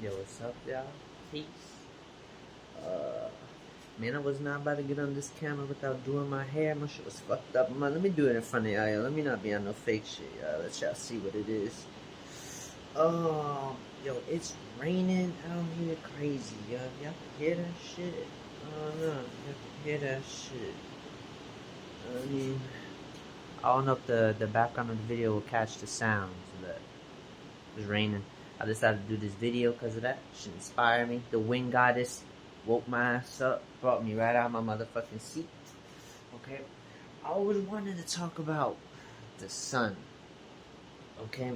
Yo, what's up, y'all? Peace. Man, I was not about to get on this camera without doing my hair. My shit was fucked up. Man, let me do it in front of y'all. Yo. Let me not be on no fake shit, y'all. Let y'all see what it is. Yo, it's raining out here crazy, y'all. Y'all can hear that shit? Oh, no. Y'all can hear that shit. I mean, I don't know if the background of the video will catch the sounds, but it was raining. I decided to do this video because of that. Should inspire me. The wind goddess woke my ass up, brought me right out of my motherfucking seat. Okay? I always wanted to talk about the sun. Okay?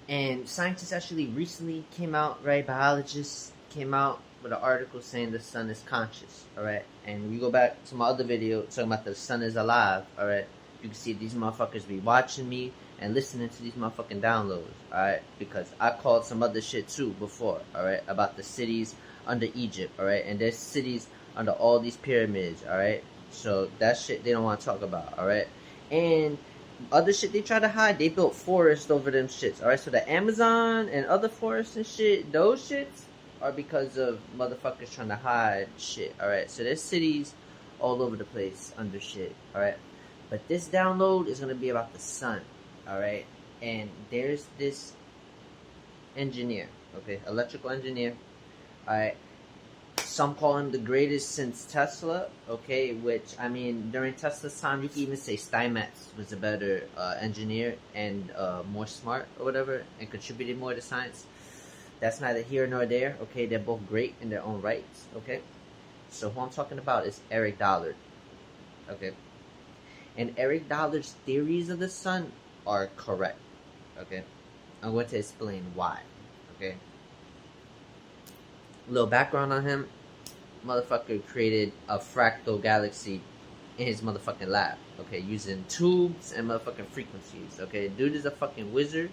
And scientists actually recently came out, right? Biologists came out with an article saying the sun is conscious. Alright? And we go back to my other video talking about the sun is alive. Alright? You can see these motherfuckers be watching me and listening to these motherfucking downloads, alright? Because I called some other shit too before, alright? About the cities under Egypt, alright? And there's cities under all these pyramids, alright? So that shit they don't want to talk about, alright? And other shit they try to hide, they built forests over them shits, alright? So the Amazon and other forests and shit, those shits are because of motherfuckers trying to hide shit, alright? So there's cities all over the place under shit, alright? But this download is going to be about the sun, alright? And there's this engineer, okay? Electrical engineer, alright? Some call him the greatest since Tesla, okay? Which, I mean, during Tesla's time, you can even say Steinmetz was a better engineer and more smart or whatever and contributed more to science. That's neither here nor there, okay? They're both great in their own rights, okay? So who I'm talking about is Eric Dollard, okay? And Eric Dollar's theories of the sun are correct. Okay? I'm going to explain why. Okay? A little background on him. Motherfucker created a fractal galaxy in his motherfucking lab. Okay? Using tubes and motherfucking frequencies. Okay? Dude is a fucking wizard.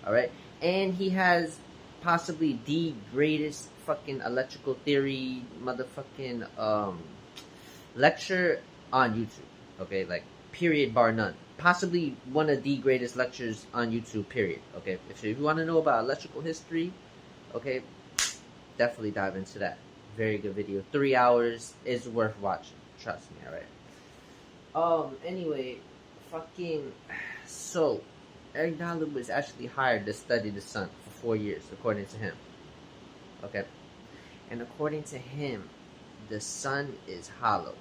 Alright? And he has possibly the greatest fucking electrical theory motherfucking lecture on YouTube. Okay? Like, period, bar none. Possibly one of the greatest lectures on YouTube, period. Okay, if you want to know about electrical history, okay, definitely dive into that. Very good video. 3 hours is worth watching. Trust me, alright? Anyway, so, Eric Dollar was actually hired to study the sun for 4 years, according to him. Okay? And according to him, the sun is hollow.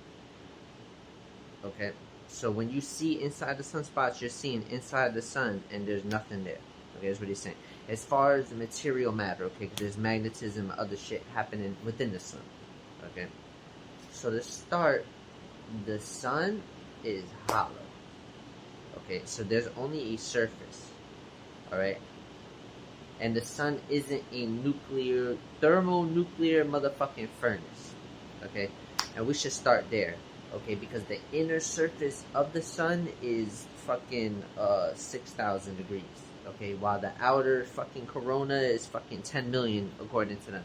Okay? So when you see inside the sunspots, you're seeing inside the sun, and there's nothing there. Okay, that's what he's saying. As far as the material matter, okay, because there's magnetism and other shit happening within the sun. Okay, so to start, the sun is hollow. Okay, so there's only a surface. All right, and the sun isn't a thermonuclear motherfucking furnace. Okay, and we should start there. Okay, because the inner surface of the sun is fucking 6,000 degrees. Okay, while the outer fucking corona is fucking 10 million according to them.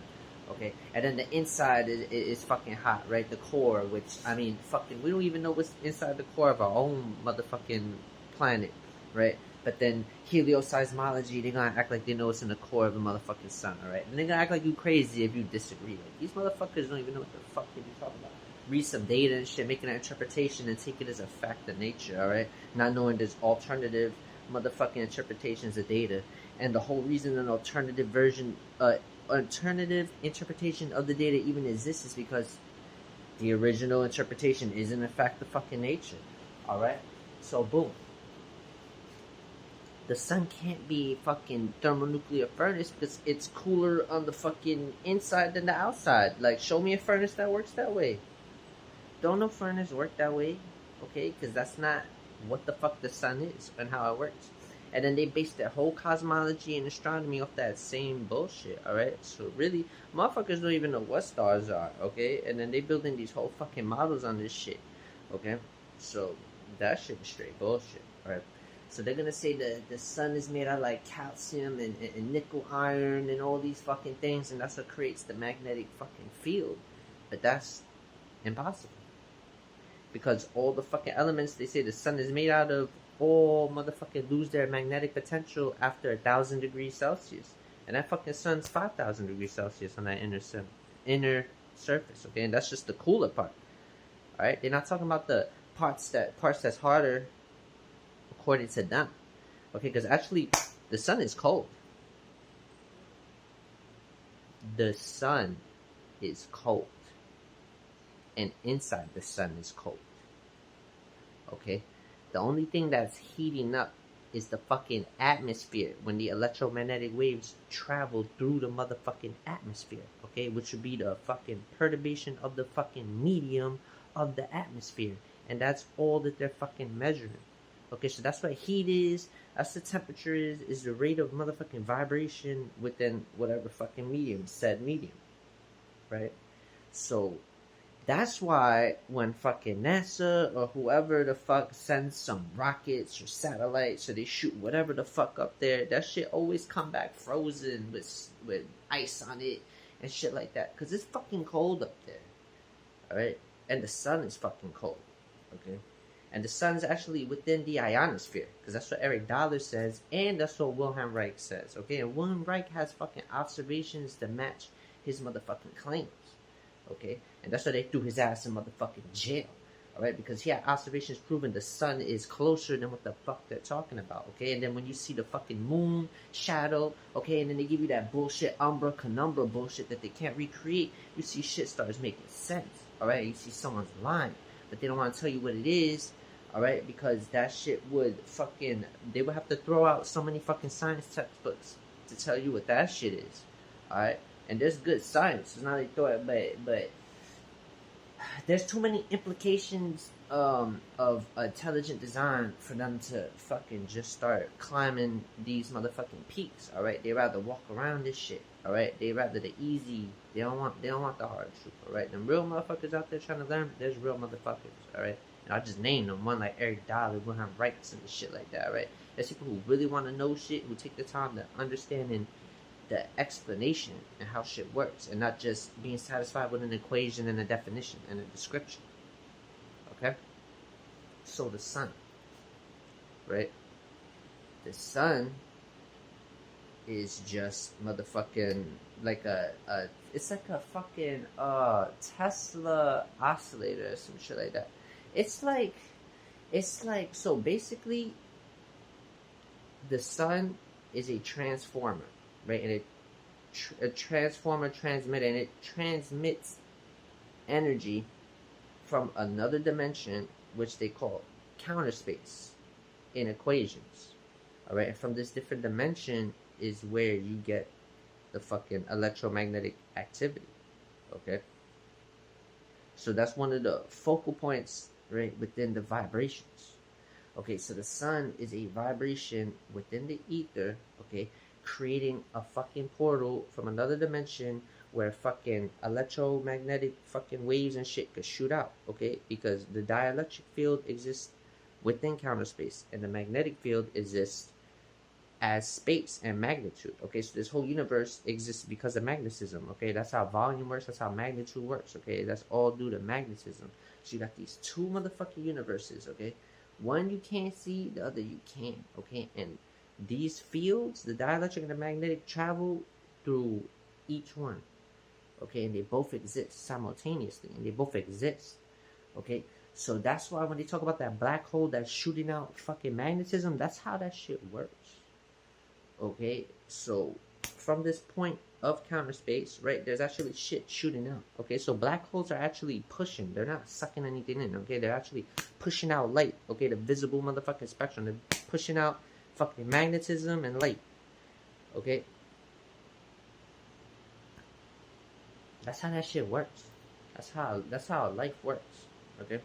Okay, and then the inside is fucking hot, right? The core, which, I mean, fucking, we don't even know what's inside the core of our own motherfucking planet, right? But then helioseismology, they're gonna act like they know what's in the core of the motherfucking sun, alright? And they're gonna act like you crazy if you disagree. Like, these motherfuckers don't even know what the fuck they be talking about. Read some data and shit, making an interpretation and take it as a fact of nature, alright? Not knowing there's alternative motherfucking interpretations of data. And the whole reason an alternative interpretation of the data even exists is because the original interpretation isn't a fact of fucking nature, alright? So, boom. The sun can't be fucking thermonuclear furnace because it's cooler on the fucking inside than the outside. Like, show me a furnace that works that way. Don't no furnace work that way, okay? Because that's not what the fuck the sun is and how it works. And then they base their whole cosmology and astronomy off that same bullshit, alright? So really, motherfuckers don't even know what stars are, okay? And then they building these whole fucking models on this shit, okay? So that shit is straight bullshit, alright? So they're gonna say the sun is made out of like calcium and nickel iron and all these fucking things, and that's what creates the magnetic fucking field. But that's impossible. Because all the fucking elements they say the sun is made out of all motherfucking lose their magnetic potential after 1,000 degrees Celsius. And that fucking sun's 5,000 degrees Celsius on that inner surface, okay? And that's just the cooler part, all right? They're not talking about the parts that's harder according to them, okay? Because actually, the sun is cold. The sun is cold. And inside the sun is cold, okay? The only thing that's heating up is the fucking atmosphere when the electromagnetic waves travel through the motherfucking atmosphere, okay? Which would be the fucking perturbation of the fucking medium of the atmosphere. And that's all that they're fucking measuring. Okay, so that's what heat is. That's the temperature is the rate of motherfucking vibration within whatever fucking medium, said medium. Right? So that's why when fucking NASA or whoever the fuck sends some rockets or satellites or they shoot whatever the fuck up there, that shit always come back frozen with ice on it and shit like that. Because it's fucking cold up there. Alright? And the sun is fucking cold. Okay? And the sun is actually within the ionosphere. Because that's what Eric Dollar says. And that's what Wilhelm Reich says. Okay? And Wilhelm Reich has fucking observations to match his motherfucking claims. Okay? And that's why they threw his ass in motherfucking jail. Alright? Because he had observations proving the sun is closer than what the fuck they're talking about. Okay? And then when you see the fucking moon shadow, okay, and then they give you that bullshit umbra penumbra bullshit that they can't recreate, you see shit starts making sense. Alright? You see someone's lying. But they don't want to tell you what it is. Alright? Because that shit would fucking... They would have to throw out so many fucking science textbooks to tell you what that shit is. Alright? And there's good science. It's not like throw it, but there's too many implications of intelligent design for them to fucking just start climbing these motherfucking peaks. Alright? They rather walk around this shit. Alright? They rather the easy. They don't want the hard truth. Alright? Them real motherfuckers out there trying to learn, there's real motherfuckers. Alright? And I just named them. One like Eric Dollar, Wilhelm Reich, and shit like that. Alright? There's people who really want to know shit, who take the time to understand and the explanation and how shit works, and not just being satisfied with an equation and a definition and a description. Okay? So the sun, right? The sun is just motherfucking like it's like a fucking Tesla oscillator or some shit like that. It's like so basically the sun is a transformer. Right, and a transformer transmitter, and it transmits energy from another dimension, which they call counter space in equations. All right, and from this different dimension is where you get the fucking electromagnetic activity. Okay, so that's one of the focal points, right, within the vibrations. Okay, so the sun is a vibration within the ether. Okay, creating a fucking portal from another dimension where fucking electromagnetic fucking waves and shit could shoot out, okay? Because the dielectric field exists within counter space, and the magnetic field exists as space and magnitude, okay? So this whole universe exists because of magnetism, okay? That's how volume works, that's how magnitude works, okay? That's all due to magnetism. So you got these two motherfucking universes, okay? One you can't see, the other you can, okay? And these fields, the dielectric and the magnetic, travel through each one. Okay, and they both exist simultaneously, and they both exist. Okay, so that's why when they talk about that black hole that's shooting out fucking magnetism, that's how that shit works. Okay, so from this point of counter space, right, there's actually shit shooting out. Okay, so black holes are actually pushing. They're not sucking anything in. Okay, they're actually pushing out light. Okay, the visible motherfucking spectrum. They're pushing out fucking magnetism and light. Okay, that's how that shit works. That's how life works. Okay,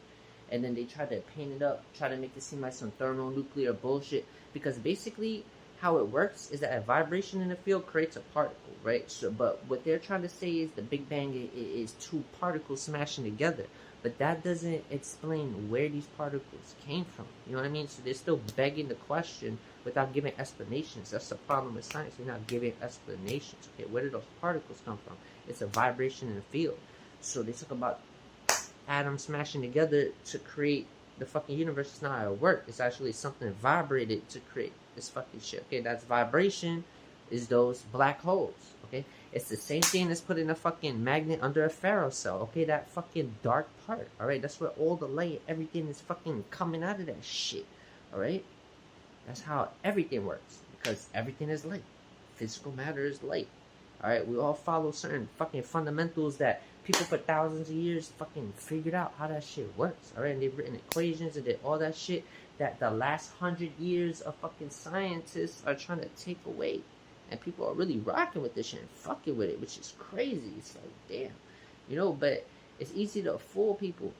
and then they try to paint it up, try to make it seem like some thermonuclear bullshit, because basically how it works is that a vibration in the field creates a particle, right? So, but what they're trying to say is the Big Bang is two particles smashing together. But that doesn't explain where these particles came from. You know what I mean? So they're still begging the question without giving explanations. That's the problem with science. They're not giving explanations. Okay, where did those particles come from? It's a vibration in the field. So they talk about atoms smashing together to create the fucking universe. It's not how it works. It's actually something vibrated to create this fucking shit. Okay, that's vibration is those black holes, okay? It's the same thing as putting a fucking magnet under a ferrocell, okay? That fucking dark part, all right? That's where all the light, everything is fucking coming out of that shit, all right? That's how everything works, because everything is light. Physical matter is light, all right? We all follow certain fucking fundamentals that people for thousands of years fucking figured out how that shit works, all right? And they've written equations and did all that shit that the last 100 years of fucking scientists are trying to take away. And people are really rocking with this shit and fucking with it, which is crazy. It's like, damn. You know, but it's easy to fool people.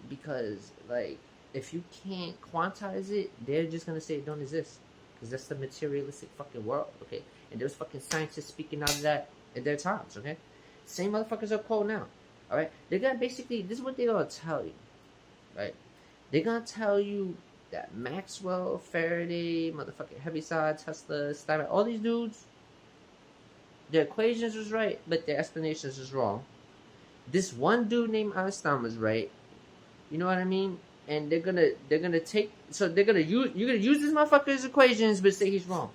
Because, like, if you can't quantize it, they're just going to say it don't exist. Because that's the materialistic fucking world, okay? And there's fucking scientists speaking out of that in their times, okay? Same motherfuckers are cold now, alright? They're going to basically, this is what they're going to tell you, right? They're going to tell you that Maxwell, Faraday, motherfucking Heaviside, Tesla, Steinbeck, all these dudes, their equations was right, but their explanations was wrong. This one dude named Einstein was right. You know what I mean? And they're gonna take, so they're gonna use, you're gonna use this motherfucker's equations, but say he's wrong,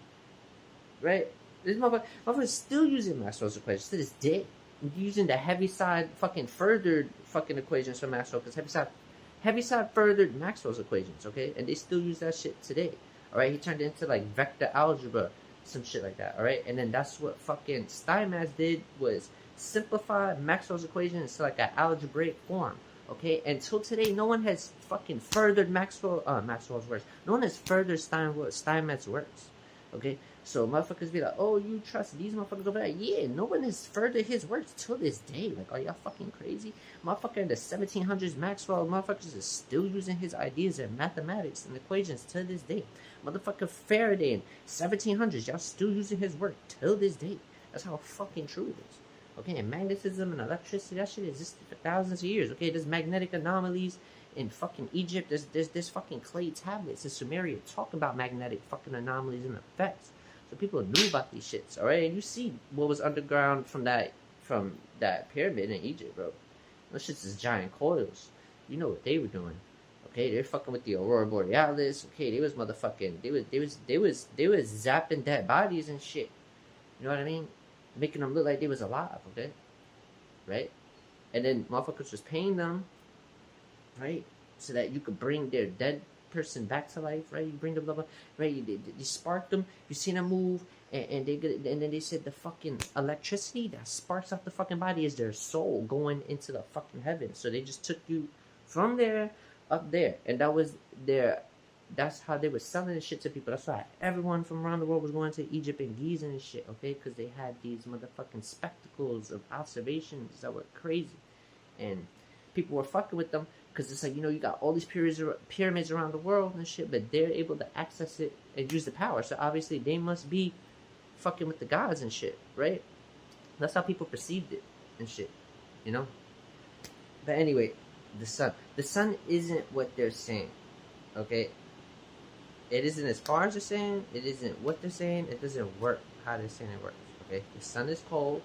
right? This motherfucker's still using Maxwell's equations to this day. Using the Heaviside fucking furthered fucking equations for Maxwell, because Heaviside furthered Maxwell's equations, okay? And they still use that shit today, alright? He turned it into, like, vector algebra, some shit like that, alright? And then that's what fucking Steinmetz did, was simplify Maxwell's equations into, like, an algebraic form, okay? Until today, no one has fucking furthered Maxwell's works. No one has furthered Steinmetz's works, okay? So motherfuckers be like, oh, you trust these motherfuckers over there? Yeah, no one has furthered his works till this day. Like, are y'all fucking crazy? Motherfucker in the 1700s, Maxwell, motherfuckers is still using his ideas in mathematics and equations till this day. Motherfucker Faraday in 1700s, y'all still using his work till this day. That's how fucking true it is. Okay, and magnetism and electricity, that shit existed for thousands of years. Okay, there's magnetic anomalies in fucking Egypt. There's fucking clay tablets in Sumeria talking about magnetic fucking anomalies and effects. So people knew about these shits, alright? And you see what was underground from that pyramid in Egypt, bro. Those shits is giant coils. You know what they were doing. Okay, they're fucking with the Aurora Borealis. Okay, they was motherfucking, they was zapping dead bodies and shit. You know what I mean? Making them look like they was alive, okay? Right? And then motherfuckers was paying them, right? So that you could bring their dead person back to life, right? You bring them, blah, blah, right? You spark them, you see them move, and then they said the fucking electricity that sparks off the fucking body is their soul going into the fucking heavens. So they just took you from there up there, and that's how they were selling this shit to people. That's why everyone from around the world was going to Egypt and Giza and shit, okay? Because they had these motherfucking spectacles of observations that were crazy, and people were fucking with them. Because it's like, you know, you got all these pyramids around the world and shit, but they're able to access it and use the power. So obviously they must be fucking with the gods and shit, right? That's how people perceived it and shit, you know? But anyway, the sun. The sun isn't what they're saying, okay? It isn't as far as they're saying. It isn't what they're saying. It doesn't work how they're saying it works, okay? The sun is cold,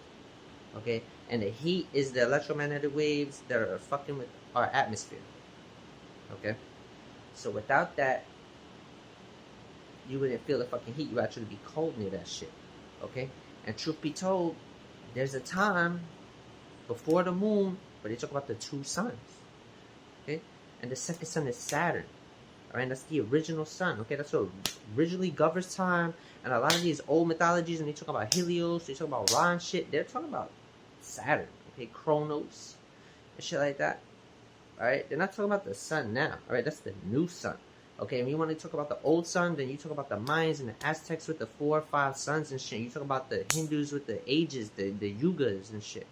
okay? And the heat is the electromagnetic waves that are fucking with our atmosphere, okay? So without that, you wouldn't feel the fucking heat. You actually be cold near that shit, okay? And truth be told, there's a time before the moon where they talk about the two suns, okay? And the second sun is Saturn, all right? That's the original sun, okay? That's what originally governs time. And a lot of these old mythologies, when they talk about Helios, they talk about Ra and shit, they're talking about Saturn, okay? Kronos and shit like that. Alright, they're not talking about the sun now. Alright, that's the new sun. Okay, and you want to talk about the old sun, then you talk about the Mayans and the Aztecs with the 4 or 5 suns and shit. You talk about the Hindus with the ages, the yugas and shit.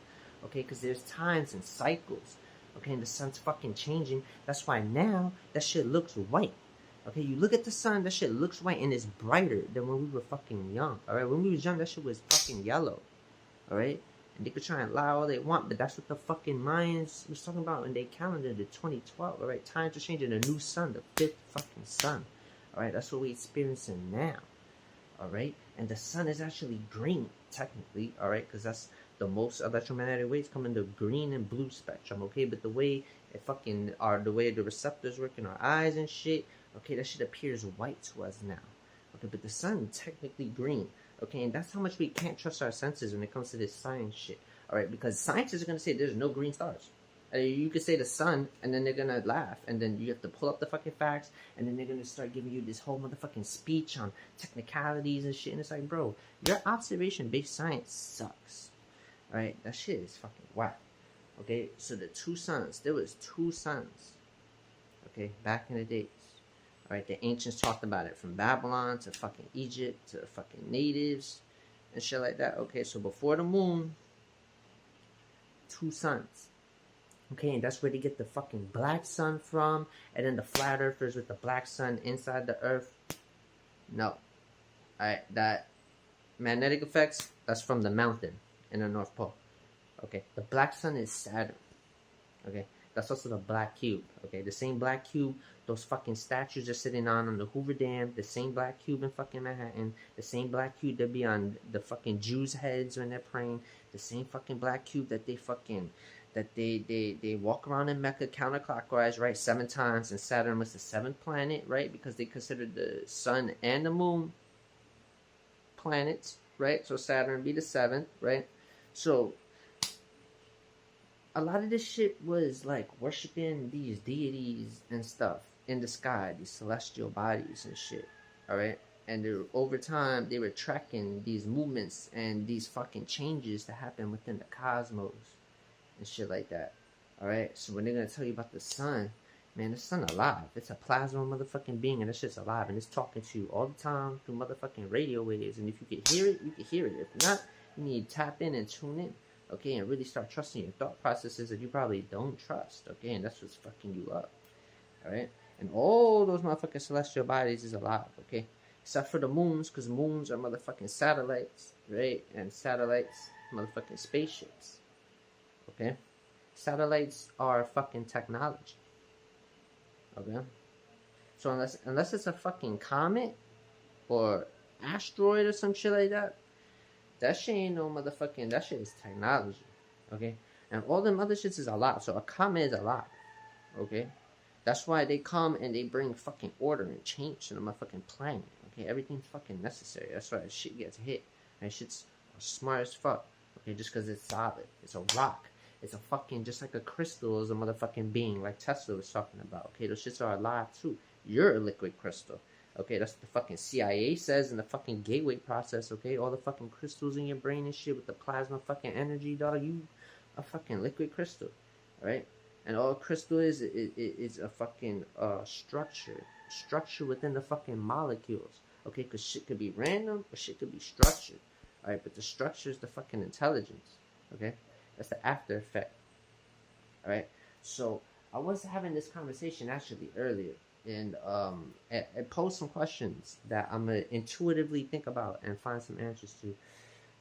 Okay, because there's times and cycles. Okay, and the sun's fucking changing. That's why now that shit looks white. Okay, you look at the sun, that shit looks white and it's brighter than when we were fucking young. Alright, when we was young, that shit was fucking yellow. Alright? And they could try and lie all they want, but that's what the fucking Mayans was talking about in their calendar, the 2012, alright? Times are changing, a new sun, the 5th fucking sun, alright? That's what we're experiencing now, alright? And the sun is actually green, technically, alright? Because that's the most electromagnetic waves come in the green and blue spectrum, okay? But the way it fucking the way the receptors work in our eyes and shit, okay, that shit appears white to us now, okay? But the sun is technically green. Okay, and that's how much we can't trust our senses when it comes to this science shit. All right, because scientists are gonna say there's no green stars. You could say the sun, and then they're gonna laugh, and then you have to pull up the fucking facts, and then they're gonna start giving you this whole motherfucking speech on technicalities and shit. And it's like, bro, your observation-based science sucks. All right, that shit is fucking whack. Okay, so the two suns, there was two suns. Okay, back in the days. All right, the ancients talked about it from Babylon to fucking Egypt to fucking natives and shit like that. Okay, so before the moon, two suns. Okay, and that's where they get the fucking black sun from, and then the flat earthers with the black sun inside the earth. No. Alright, that magnetic effects, that's from the mountain in the North Pole. Okay, the black sun is Saturn. Okay, that's also the black cube. Okay, the same black cube those fucking statues are sitting on the Hoover Dam, the same black cube in fucking Manhattan, the same black cube that be on the fucking Jews' heads when they're praying, the same fucking black cube that they fucking they walk around in Mecca counterclockwise, right, 7 times, and Saturn was the 7th planet, right, because they considered the sun and the moon planets, right, so Saturn be the 7th, right, so a lot of this shit was like worshiping these deities and stuff in the sky, these celestial bodies and shit, alright, and over time they were tracking these movements and these fucking changes that happen within the cosmos and shit like that. Alright, so when they're gonna tell you about the sun, man, the sun alive. It's a plasma motherfucking being, and that shit's alive, and it's talking to you all the time through motherfucking radio waves. And if you can hear it, you can hear it. If not, you need to tap in and tune in, okay, and really start trusting your thought processes that you probably don't trust, okay, and that's what's fucking you up, alright? And all those motherfucking celestial bodies is alive, okay, except for the moons, because moons are motherfucking satellites, right? And satellites, motherfucking spaceships. Okay, satellites are fucking technology. Okay, so unless it's a fucking comet or asteroid or some shit like that, that shit ain't no motherfucking. That shit is technology. Okay, and all them other shits is alive. So a comet is alive. Okay, that's why they come and they bring fucking order and change to the motherfucking planet. Okay, everything's fucking necessary. That's why shit gets hit. And shit's smart as fuck. Okay, just because it's solid. It's a rock. It's a fucking, just like a crystal is a motherfucking being, like Tesla was talking about. Okay, those shits are alive too. You're a liquid crystal. Okay, that's what the fucking CIA says in the fucking gateway process. Okay, all the fucking crystals in your brain and shit with the plasma fucking energy, dog. You a fucking liquid crystal, right? And all crystal is a fucking structure within the fucking molecules. Okay, because shit could be random or shit could be structured. All right, but the structure is the fucking intelligence. Okay. That's the after effect. Alright? So, I was having this conversation actually earlier. And it posed some questions that I'm going to intuitively think about and find some answers to.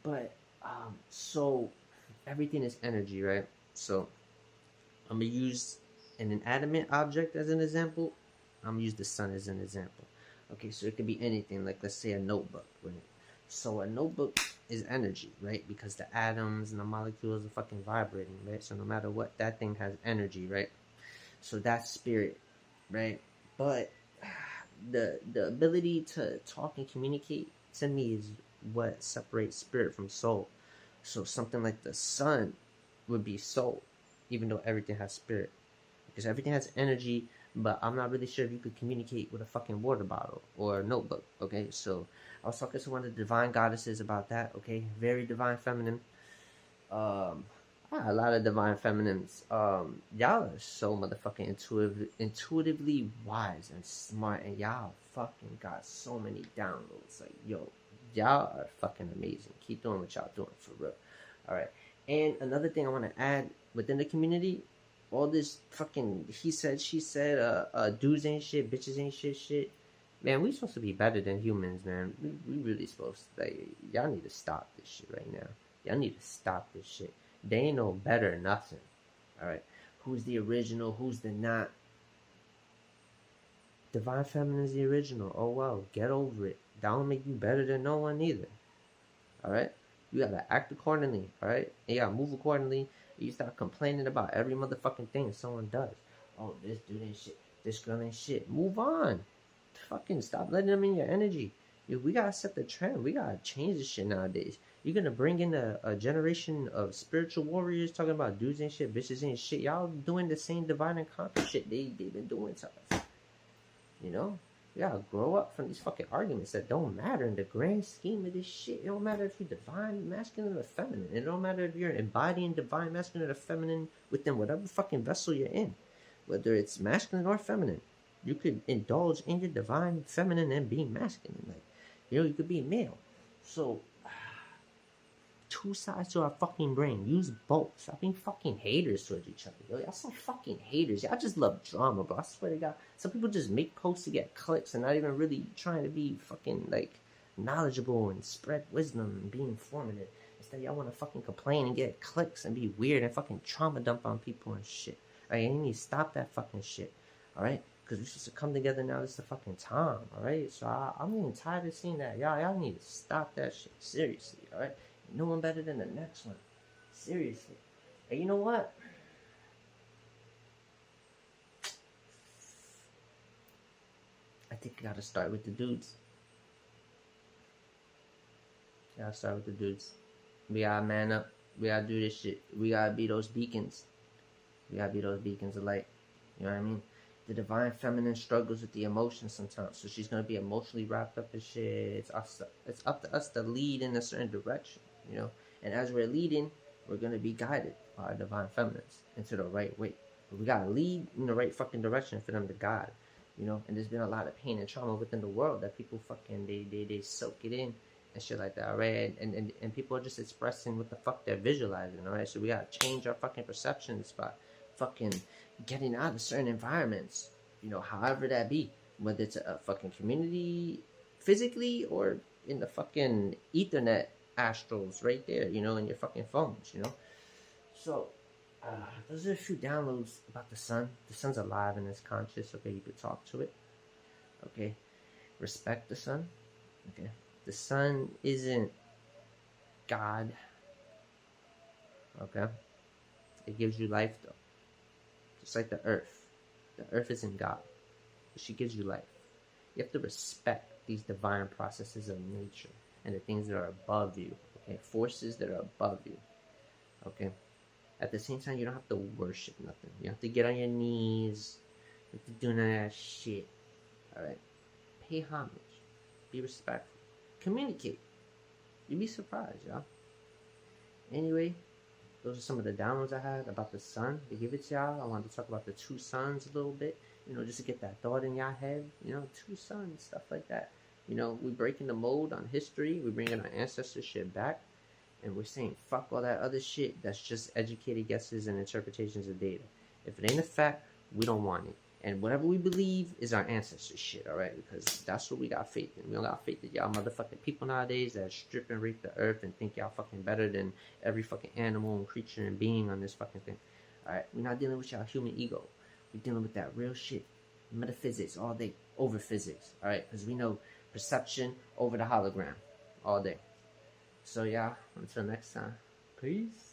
But, so, everything is energy, right? So, I'm going to use an inanimate object as an example. I'm going to use the sun as an example. Okay, so it could be anything. Like, let's say a notebook, right? So a notebook is energy, right? Because the atoms and the molecules are fucking vibrating, right? So no matter what, that thing has energy, right? So that's spirit, right? But the ability to talk and communicate, to me, is what separates spirit from soul. So something like the sun would be soul, even though everything has spirit. Because everything has energy, but I'm not really sure if you could communicate with a fucking water bottle or a notebook, okay? So I was talking to one of the divine goddesses about that, okay? Very divine feminine. A lot of divine feminines. Y'all are so motherfucking intuitively wise and smart, and y'all fucking got so many downloads. Like, yo, y'all are fucking amazing. Keep doing what y'all doing, for real. Alright. And another thing I want to add within the community, all this fucking he said, she said, dudes ain't shit, bitches ain't shit. Man, we supposed to be better than humans, man. We really supposed to. Like, y'all need to stop this shit right now. Y'all need to stop this shit. They ain't no better nothing. Alright? Who's the original? Who's the not? Divine Feminine is the original. Oh, well. Get over it. That don't make you better than no one either. Alright? You gotta act accordingly. Alright? And you gotta move accordingly. You start complaining about every motherfucking thing someone does. Oh, this dude ain't shit. This girl ain't shit. Move on. Fucking stop letting them in your energy. we gotta set the trend. We gotta change this shit nowadays. You're gonna bring in a generation of spiritual warriors talking about dudes and shit, bitches and shit. Y'all doing the same divine and conquer shit they've been doing to us. You know? We gotta grow up from these fucking arguments that don't matter in the grand scheme of this shit. It don't matter if you're divine, masculine, or feminine. It don't matter if you're embodying divine, masculine, or feminine within whatever fucking vessel you're in. Whether it's masculine or feminine. You could indulge in your divine feminine and be masculine. Like, you could be male. So, two sides to our fucking brain. Use both. Stop being fucking haters towards each other. Yo, y'all some fucking haters. Y'all just love drama, bro. I swear to God. Some people just make posts to get clicks and not even really trying to be fucking, like, knowledgeable and spread wisdom and be informative. Instead, y'all want to fucking complain and get clicks and be weird and fucking trauma dump on people and shit. Alright, you need to stop that fucking shit. Alright? Because we're supposed to come together now. This is the fucking time. Alright? So I'm getting tired of seeing that. Y'all need to stop that shit. Seriously. Alright? No one better than the next one. Seriously. And you know what? I think you gotta start with the dudes. You gotta start with the dudes. We gotta man up. We gotta do this shit. We gotta be those beacons. We gotta be those beacons of light. You know what I mean? The divine feminine struggles with the emotions sometimes. So she's gonna be emotionally wrapped up in shit. It's up to us to lead in a certain direction. You know, and as we're leading, we're gonna be guided by our divine feminines into the right way. But we gotta lead in the right fucking direction for them to guide. You know, and there's been a lot of pain and trauma within the world that people fucking they soak it in and shit like that, alright? And people are just expressing what the fuck they're visualizing, alright? So we gotta change our fucking perceptions by fucking getting out of certain environments, you know, however that be, whether it's a fucking community physically or in the fucking ethernet astrals right there, you know, in your fucking phones, you know. So those are a few downloads about the sun. The sun's alive and it's conscious. Okay, you could talk to it. Okay, respect the sun. Okay, the sun isn't God. Okay, it gives you life though, just like the earth. The earth isn't God, but she gives you life. You have to respect these divine processes of nature and the things that are above you, okay? Forces that are above you, okay? At the same time, you don't have to worship nothing. You have to get on your knees. You have to do none of that shit, all right? Pay homage. Be respectful. Communicate. You'd be surprised, y'all. Anyway, those are some of the downloads I had about the sun to give it to y'all. I wanted to talk about the two suns a little bit, you know, just to get that thought in y'all head. You know, two suns, stuff like that. You know, we're breaking the mold on history. We're bringing our ancestors shit back. And we're saying, fuck all that other shit that's just educated guesses and interpretations of data. If it ain't a fact, we don't want it. And whatever we believe is our ancestors shit, alright? Because that's what we got faith in. We don't got faith in y'all motherfucking people nowadays that strip and rape the earth and think y'all fucking better than every fucking animal and creature and being on this fucking thing. Alright? We're not dealing with y'all human ego. We're dealing with that real shit. Metaphysics all day over physics. Alright? Because we know perception over the hologram all day. So yeah, until next time, peace.